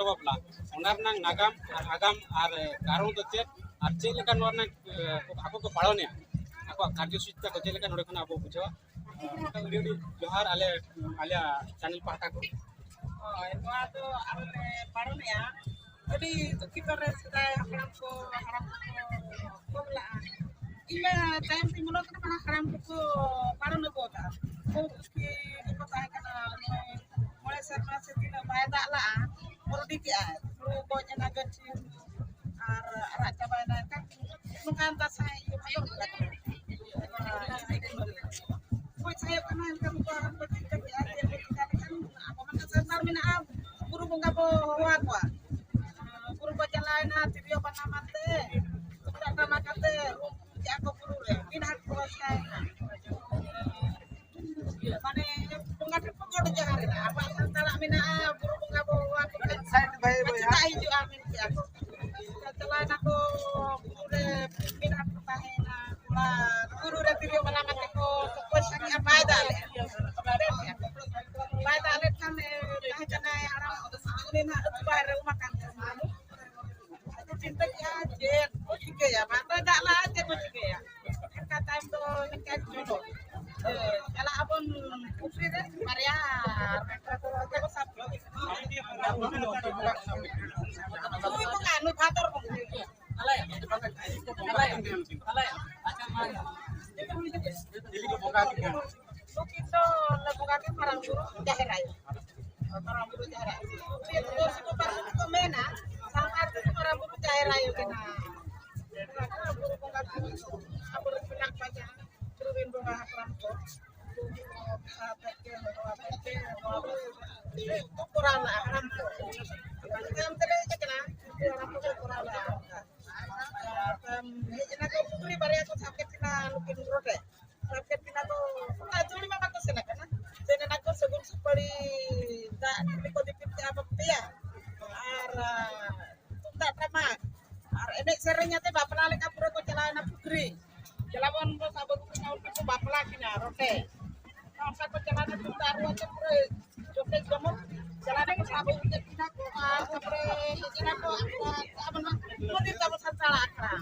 ᱵᱟᱯᱞᱟ ᱚᱱᱟ ᱨᱮᱱᱟᱜ ᱱᱟᱜᱟᱢ ᱟᱨ ᱟᱜᱟᱢ ᱟᱨ ᱠᱟᱨᱚᱱ ᱫᱚ ᱪᱮᱫ ᱟᱨ ᱪᱮᱫ ᱞᱮᱠᱟ ᱱᱚᱣᱟ ᱨᱮᱱᱟᱜ ᱟᱠᱚ ᱠᱚ ᱯᱟᱲᱚᱱᱮᱜᱼᱟ ᱟᱠᱚᱣᱟᱜ ᱠᱟᱨᱡᱚᱥᱩᱪᱤ ᱛᱟᱠᱚ ᱪᱮᱫ ᱞᱮᱠᱟ ᱱᱚᱰᱮ ᱠᱷᱚᱱᱟᱜ ᱟᱵᱚ ᱵᱩᱡᱷᱟᱹᱣᱟ ᱟᱹᱰᱤ ᱟᱹᱰᱤ ᱡᱚᱦᱟᱨ ᱟᱞᱮᱭᱟᱜ ᱪᱮᱱᱮᱞ ᱯᱟᱦᱴᱟ ᱠᱷᱚᱱ ᱦᱳᱭ ᱱᱚᱣᱟ ᱫᱚ ᱟᱞᱮ ᱯᱟᱨᱚᱢᱮᱜᱼᱟ ᱟᱹᱰᱤ ᱫᱩᱠᱷᱤᱛ ᱨᱮ ᱥᱮᱫᱟᱭ ᱦᱟᱯᱲᱟᱢ ᱠᱚ ᱵᱚᱫᱞᱟᱜᱼᱟ ᱤᱧ ᱛᱟᱭᱚᱢ ᱛᱮᱧ ᱧᱮᱞᱚᱜ ᱠᱟᱱᱟ ᱦᱟᱲᱟᱢ ᱠᱚᱠᱚ ᱯᱟᱨᱚᱢ ᱟᱹᱜᱩ ᱟᱠᱟᱫᱼᱟ ᱠᱷᱩᱵ ᱫᱩᱠᱷᱤ ᱠᱚ ᱛᱟᱦᱮᱸ ᱠᱟᱱᱟ ᱢᱚᱬᱮ ᱥᱮᱨᱢᱟ ᱥᱮ ᱛᱤᱱᱟᱹᱜ ᱵᱟᱭ ᱫᱟᱜ ᱞᱟᱜᱼᱟ ᱵᱚᱨᱰᱤ ᱠᱮᱜᱼᱟᱭ ᱦᱩᱲᱩ ᱜᱚᱡ ᱮᱱᱟ ᱜᱟᱹᱪᱷᱤ ᱟᱨ ᱟᱨᱟᱜ ᱪᱟᱵᱟᱭᱮᱱᱟ ᱮᱱᱠᱷᱟᱱ ᱱᱚᱝᱠᱟᱱ ᱫᱟᱸᱥᱟᱭ ᱵᱷᱟᱫᱚᱨ ᱵᱚᱸᱜᱟ ᱜᱚᱡ ᱥᱟᱦᱮᱵ ᱠᱟᱱᱟ ᱮᱱᱠᱷᱟᱱ ᱩᱱᱠᱩ ᱦᱟᱲᱟᱢ ᱠᱚ ᱪᱮᱫ ᱠᱮᱜᱼᱟ ᱪᱮᱫ ᱠᱚ ᱪᱤᱠᱟ ᱞᱮᱠᱷᱟᱱ ᱟᱵᱚ ᱢᱟ ᱥᱟᱱᱛᱟᱲ ᱢᱮᱱᱟᱜᱼᱟ ᱵᱩᱨᱩ ᱵᱚᱸᱜᱟ ᱵᱚ ᱦᱚᱦᱚ ᱟᱠᱚᱣᱟ ᱵᱩᱨᱩ ᱠᱚ ᱪᱟᱞᱟᱣᱮᱱᱟ ᱛᱤᱨᱭᱳ ᱵᱟᱱᱟᱢ ᱟᱛᱮ ᱛᱩᱢᱫᱟᱜ ᱴᱟᱢᱟᱠ ᱟᱛᱮ ᱨᱩᱢ ᱠᱮᱜᱼᱟ ᱠᱚ ᱵᱩᱨᱩ ᱨᱮ ᱵᱤᱱ ᱦᱟᱴ ᱠᱚ ᱥᱟᱭᱮᱱᱟ ᱢᱟᱱᱮ ᱵᱚᱸᱜᱟ ᱴᱷᱮᱱ ᱠᱚ ᱜᱚᱰ ᱡᱚᱦᱟᱨ ᱮᱱᱟ ᱟᱵᱚᱣᱟᱜ ᱥᱟᱱᱛᱟᱲᱟᱜ ᱢᱮᱱᱟᱜᱼᱟ ᱵᱩᱨᱩ ᱵᱚᱸᱜᱟ ᱵᱚ ᱦᱚᱦᱚ ᱟᱠᱚ ᱪᱮᱫᱟᱜ ᱦᱤᱡᱩᱜᱼᱟ ᱢᱮᱱ ᱠᱮᱜᱼᱟ ᱠᱚ ᱪᱟᱞᱟᱣᱮᱱᱟ ᱠᱚ ᱵᱩᱨᱩ ᱨᱮ ᱵᱤᱱ ᱦᱟᱴ ᱠᱚ ᱛᱟᱦᱮᱸᱭᱮᱱᱟ ᱵᱩᱨᱩ ᱨᱮ ᱛᱤᱨᱭᱳ ᱵᱟᱱᱟᱢ ᱟᱛᱮ ᱠᱚ ᱛᱩᱯᱩ ᱥᱟᱸᱜᱮᱜᱼᱟ ᱵᱟᱭ ᱫᱟᱜ ᱞᱮᱜᱼᱟ ᱵᱟᱭ ᱫᱟᱜ ᱞᱮᱠᱷᱟᱱ ᱛᱟᱦᱮᱸ ᱠᱟᱱᱟᱭ ᱦᱟᱲᱟᱢ ᱩᱱᱤ ᱱᱟᱦᱟᱜ ᱟᱹᱛᱩ ᱵᱟᱭ ᱨᱮ ᱩᱢᱟᱠᱟᱱ ᱟᱫᱚ ᱪᱤᱱᱛᱟᱹ ᱠᱮᱜᱼᱟ ᱪᱮᱫ ᱠᱚ ᱪᱤᱠᱟᱹᱭᱟ ᱵᱟᱭ ᱫᱟᱜ ᱞᱟᱜᱼᱟ ᱪᱮᱫ ᱠᱚ ᱪᱤᱠᱟᱹᱭᱟ ᱮᱱᱠᱷᱟᱱ ᱛᱟᱭᱚᱢ ᱫᱚ ᱱᱤᱝᱠᱟ ᱪᱚᱞᱚ ᱪᱟᱞᱟᱜ ᱟᱵᱚᱱ ᱯᱩᱠᱷᱨᱤ ᱨᱮ ᱵᱟᱨᱭᱟ ᱠᱚ ᱥᱟᱵ ᱱᱩᱭ ᱵᱚᱸᱜᱟ ᱱᱩᱭ ᱵᱷᱟᱫᱚᱨ ᱵᱚᱸᱜᱟ nukin do lembaga ke marang buru jaher ayo marang buru jaher ayo dia tuh si bapak itu mena sang arti marang buru jaher ayo kena buru bongkar aku pinang baca turunin bunga hakram ko kurang lah hakram ko yang terus kena hakram ko kurang lah ina ko putri bariya ko sakit kena nukin rote sakit kena ko ajuli mama ko sena kana sena nako segun supari da ko dipiti apa ya ar tundak tamak ar enek serenya teh bapala le kapura ko celana putri jelabon ko sabun ko bapala kina rote nah sa ko celana tundak ruwa ko pure jope jomo celana ko sabun kina ko kapure kina ko abon mo di tabo santala akra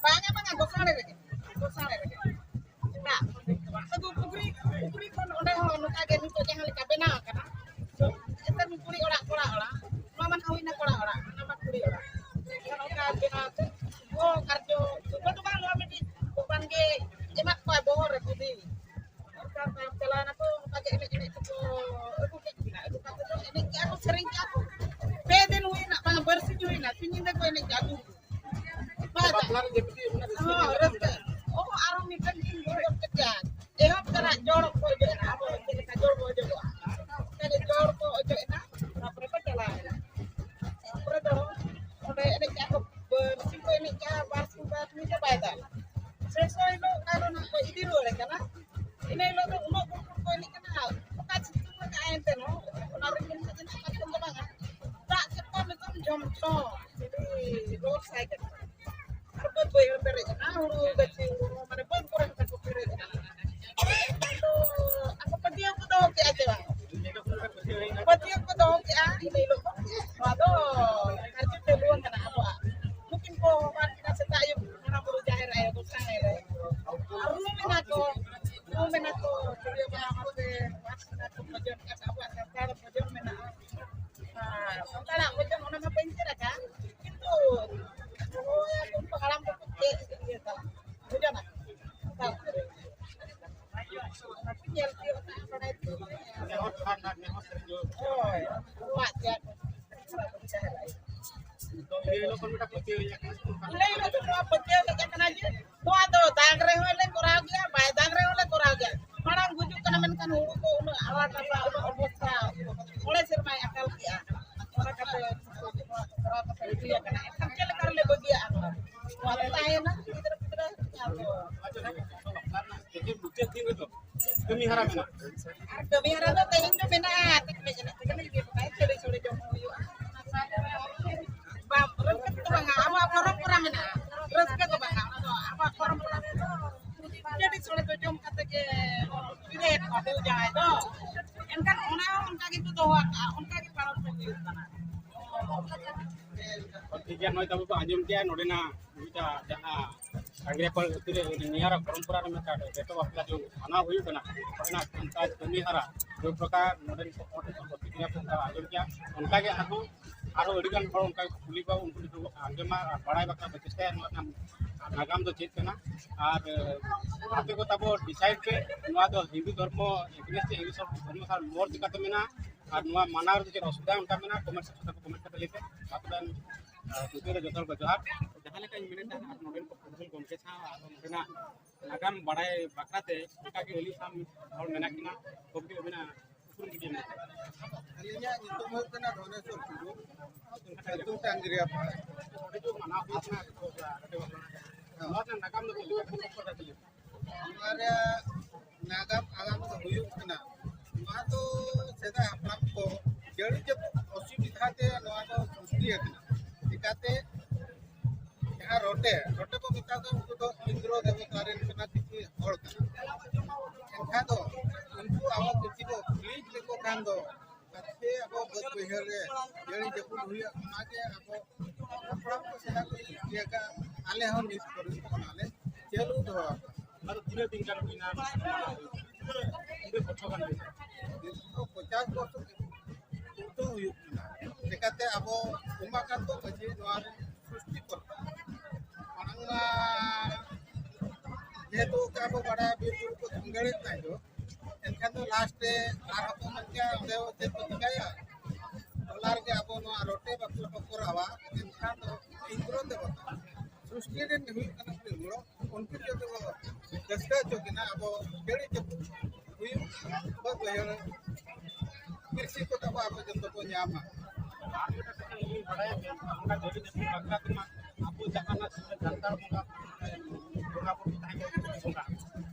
banyak banget gosane lagi nah satu pukri kon onde ho nu kage nu to jangan lika bena kana eta nu puri ora maman hawina ora nama puri ora kalau ka bena oh karjo betu bang lo amedi bukan ge emak pa bohor pudi kan jalan aku kage ini itu aku kata ini aku sering aku beden wina bang bersih wina pinjin ko ini jago oh arang ni kan ingin kerja kena jorok ko je apa kena jorok ko je kena jorok ko je na berapa jalan berapa udah ini aku bersih ko ini ka bersih ni ka baida sesuai lo kalau nak ko idi lo kana ini lo to umo ko ini kana ka situ ka ente no narin ni sa tinatap ko banget tak cepat betul jomso jadi road side betul boy bere na huru gachi huru mane bon kurang ka ko bere to aku pediam ko do ke aja bang pediam ko do ke ini lo wado kartu teluan kana apa mungkin ko man kita setayo kana buru jaher ayo ko sanere rumenako dia mana de wasna ko bajon ka apa ka bajon mena santala bajon ona ma penjara ka itu pengalaman kecil gitu. Udah nak. Tapi yang dia pada itu. Oh, kuat ya. Lelo tu apa dia kan aja. Tuh atau tangre oleh kurang ya, baik tangre oleh kurang ya. Marang bujuk kan men kan hulu ko alat apa obota. Oleh sirmai akal dia. Orang kata dia kan kecil karena bagia wala tayo na kita jadi bukti ting itu demi harap na tayo na mena tignan gitu tayo sore jomo yu bam resket ko bang ama pura mena resket ko bang ama pura jadi sore jom kata ke biret ko ᱵᱟᱫᱮ ᱡᱟᱦᱟᱸᱭ ᱫᱚ ᱮᱱᱠᱷᱟᱱ ᱚᱱᱟ ᱦᱚᱸ ᱚᱱᱠᱟ ᱜᱮᱠᱚ ᱫᱚᱦᱚ ᱟᱠᱟᱜᱼᱟ ᱚᱱᱠᱟ ᱜᱮ ᱯᱟᱞᱚᱱ ᱠᱚ ᱦᱩᱭᱩᱜ ᱠᱟᱱᱟ ठीक है नई तब आजम के नोडेना मिटा जहां अंग्रेज पर उतरे निहारा परंपरा में का बेटो बापला जो खाना हुई बना ना उनका निहारा जो प्रकार नोडन को प्रतिक्रिया को आजम किया उनका के आरो अडिगान हर उनका कुली बा उनको आंगेमा बड़ाई बका बचते नागाम तो चेत करना और आपे को तब डिसाइड के नवा दो हिंदू धर्म एग्नेस्ट हिंदू धर्म साल मोर दिक्कत में ना और नवा मानव जो असुविधा उनका में ना कमेंट सेक्शन को कमेंट कर लेते आपन दुसरे जोतल को जोहार जहां लेका मिनट नोडेन को फुटबॉल गमके था नोडेना नागाम बड़ाई बकराते उनका के एली साम और मेना किना कोबी बिना उकुर गिडी में अलिया नितो हो कना धनेश्वर टुडू सेतु टांगरिया पा ओडे जो मना हुई था नागाम तो हमारे नागाम आगाम तो हुयुक कना मा तो सेदा हपलाम को जड़ी जब असुविधा ते नवा तो सृष्टि है दिखाते यहाँ रोटे रोटे को बिता तो उनको तो इंद्रो देवता रे कना किसी और एखा तो उनको आवा किसी को प्लीज लेको कान दो अच्छे अब बद बिहेर रे जड़ी जब हुई मागे अब हपलाम को सेदा को ये का आले हम मिस कर आले चलू दो और धीरे दिन का बिना उनके पछो kan 50 वर्ष तो हुयुक कना लेकाते अब उमाकान तो मजे द्वार सृष्टि करता अनंगा जेहेतु काबो बड़ा बिरपुर को संगड़ित नहीं जो एनखान तो लास्ट आर हको मन क्या देव ते पतिकाया डॉलर के अब नो रोटे बकु बकु रवा एनखान तो इंद्रो देवता सृष्टि रे हुई कना गुरो उनके जो तो दस्ता जो कि ना अब जेड़ी जब हुई बस बहर कृषि को तब आप जब तो न्यामा बड़ा उनका जोड़ी जैसे बकरा के आपको जहाना जानता होगा होगा को होगा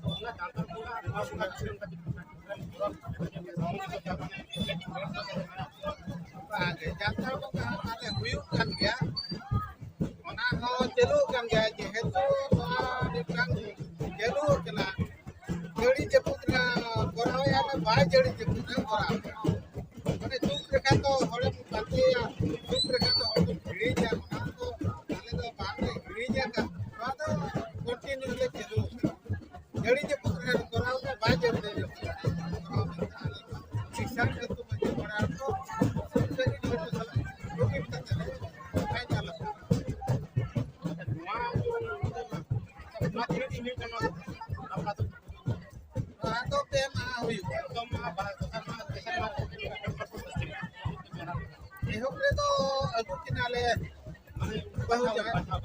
तो उनका जानता होगा और उनका जीवन का आगे जानता होगा माने हुई kan गया ona ho चलो kan गया जेहेतु निकांग चलो कना जड़ी जपुतना कराव या बाय जड़ी जपुतना कराव माने दुख रेखा तो हड़े बाते या दुख रेखा तो हड़े भिड़ी जा ना तो आले तो बाने भिड़ी जा का तो कंटिन्यू ले चलो जड़ी जपुतना कराव तो बाय जड़ी जपुतना शिक्षा के तो मजे बड़ा तो सबसे जो तो रोटी का चले काय चला तो पे मा हुई तो एहोरे तो अगु किनाले बहु जगह का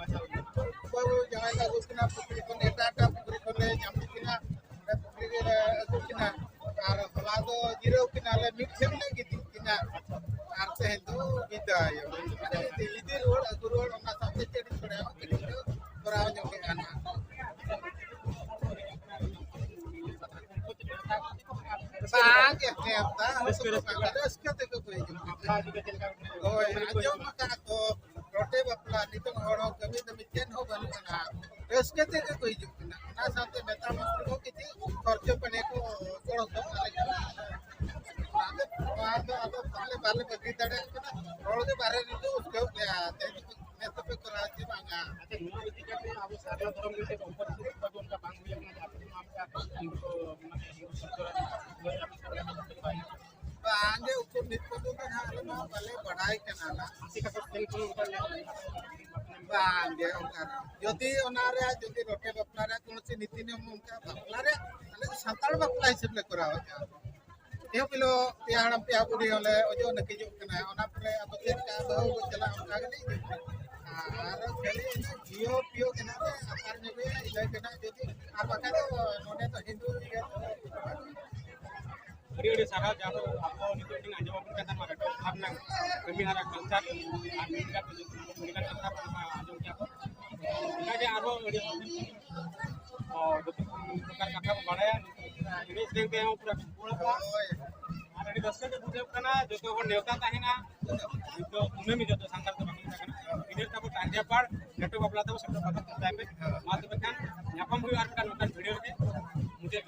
अगु किना पुत्री को नेटा पुत्री को ले जाम किना पुत्री के अगु किना आर हला तो जीरो किनाले मिट सेमले किना आर से तो विदाय माने इदी रोड अगु रोड ओना साथे चेडी पड़े कराव जो के खाना बाग है अपना उसके तक कोई ओए जो मका तो रोटे बपला नितो हड़ो कभी तो मिचन हो बनुना उसके तक कोई जुना ना साथे नेता मस्त को किसी खर्च पने को कोड़ो तो अब पहले बाले बगी दड़े रोड के बारे में तो उसके ले आते मैं तो पे करा के मांगा अच्छा नुआ विधिका पे अब सारा धर्म में से ऊपर से जो उनका मांग हुई अपना जाति नाम का इनको मतलब हिंदू संस्कृत आगे ऊपर नित्य तो ना ना पहले बढ़ाई के नाला किसी का कुछ दिन को ऊपर बांगे उनका यदि ओनारे यदि रोटे बपला रे कौन सी नीति नियम उनका बपला रे अले संताल बपला हिसाब ले कराओ यो पिलो पियाड़म पिया बुढ़ी होले ओजो नकी जो कना ओना परे अब चेक का बहु को चला उनका के नहीं आर खेली जियो पियो के ना आकार में भी इले के ना यदि आप का तो नोने तो हिंदू जी के अड़ी सारा जानो आपको नितो दिन आजो अपन कथा मारे तो अपना कमी हारा कल्चर और मीडिया को मीडिया कथा आजो क्या काजे आरो अड़ी और प्रकार कथा बढ़ाया इंग्लिश देखते हैं पूरा और अड़ी दस के बुझे कना जो तो नेवता ताहिना तो उन्हें भी जो तो संदर्भ तो बाकी कना इधर तब टांडिया पार नेटो बपला तो सब पता टाइम पे मात्र बखान यापम हुई आर का वीडियो के मुझे